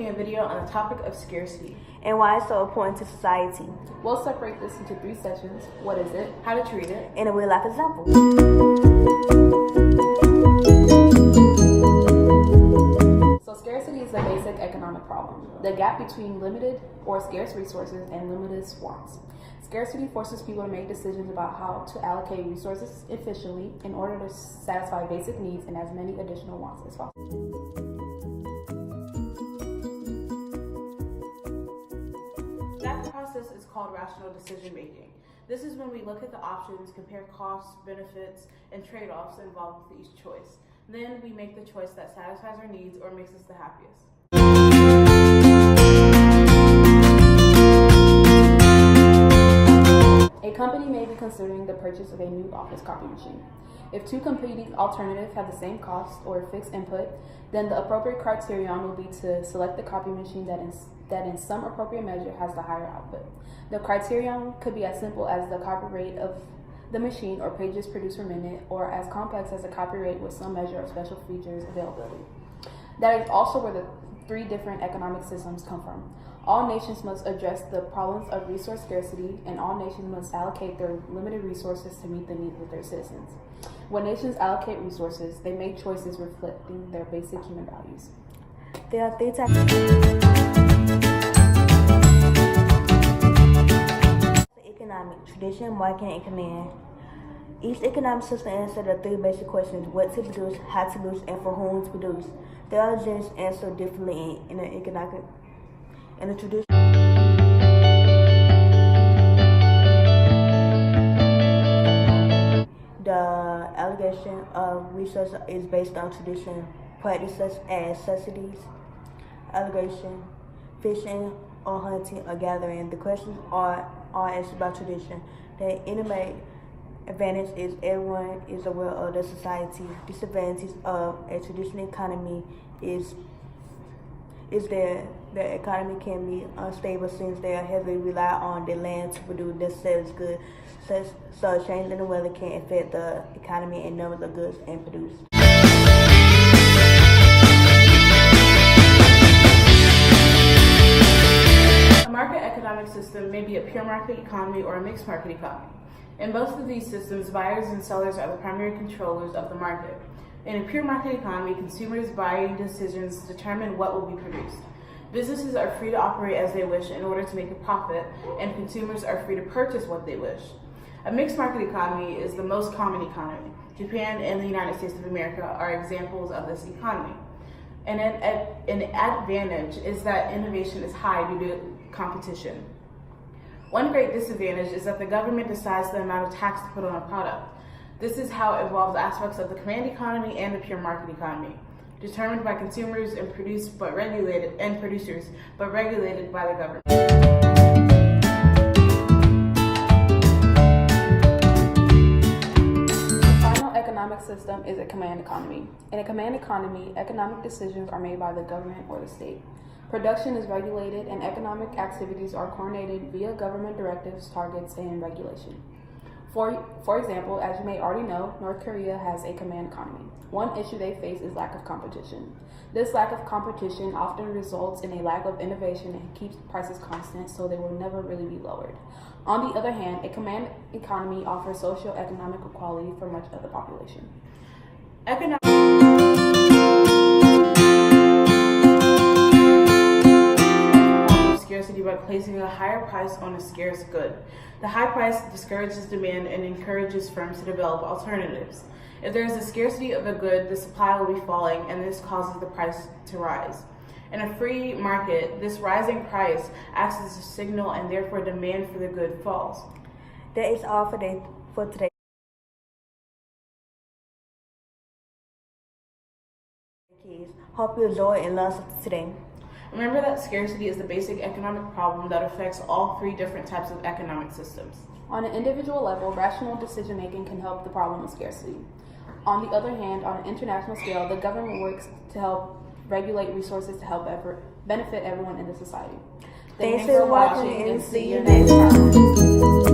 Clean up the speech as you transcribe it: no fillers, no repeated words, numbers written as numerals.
a video on the topic of scarcity and why it's so important to society. We'll separate this into 3 sessions. What is it? how to treat it, In a real life example. So scarcity is a basic economic problem. The gap between limited or scarce resources and limitless wants. Scarcity forces people to make decisions about how to allocate resources efficiently in order to satisfy basic needs and as many additional wants as possible. that process is called rational decision making. This is when we look at the options, compare costs, benefits, and trade-offs involved with each choice. Then we make the choice that satisfies our needs or makes us the happiest. A company may be considering the purchase of a new office copy machine. If 2 competing alternatives have the same cost or fixed input, then the appropriate criterion will be to select the copy machine that in some appropriate measure has the higher output. The criterion could be as simple as the copy rate of the machine or pages produced per minute, or as complex as a copy rate with some measure of special features availability. That is also where the 3 different economic systems come from. All nations must address the problems of resource scarcity, and all nations must allocate their limited resources to meet the needs of their citizens. When nations allocate resources, they make choices reflecting their basic human values. There are 3 types of economic: tradition, market, and command. Each economic system answers the 3 basic questions: what to produce, how to produce, and for whom to produce. They are just answered differently in the economic and the tradition. The allocation of resources is based on tradition, practices as subsidies, allegation, fishing or hunting or gathering. The questions are answered by tradition. The intimate advantage is everyone is aware of the society. Disadvantage of a traditional economy is that the economy can be unstable since they are heavily rely on the land to produce necessary goods. So a change in the weather can affect the economy and numbers of goods and produced. A market economic system may be a pure market economy or a mixed market economy. In both of these systems, buyers and sellers are the primary controllers of the market. In a pure market economy, consumers' buying decisions determine what will be produced. Businesses are free to operate as they wish in order to make a profit, and consumers are free to purchase what they wish. A mixed market economy is the most common economy. Japan and the United States of America are examples of this economy. And an advantage is that innovation is high due to competition. One great disadvantage is that the government decides the amount of tax to put on a product. This is how it involves aspects of the command economy and the pure market economy, determined by consumers and producers, but regulated by the government. The final economic system is a command economy. In a command economy, economic decisions are made by the government or the state. Production is regulated and economic activities are coordinated via government directives, targets, and regulation. For example, as you may already know, North Korea has a command economy. One issue they face is lack of competition. This lack of competition often results in a lack of innovation and keeps prices constant, so they will never really be lowered. On the other hand, a command economy offers socio-economic equality for much of the population. Scarcity by placing a higher price on a scarce good. The high price discourages demand and encourages firms to develop alternatives. If there is a scarcity of a good, the supply will be falling, and this causes the price to rise. In a free market, this rising price acts as a signal, and therefore demand for the good falls. That is all for today. Kids, hope you enjoy and learn something today. Remember that scarcity is the basic economic problem that affects all 3 different types of economic systems. On an individual level, rational decision-making can help the problem of scarcity. On the other hand, on an international scale, the government works to help regulate resources to help benefit everyone in the society. Thanks for watching and see you next time.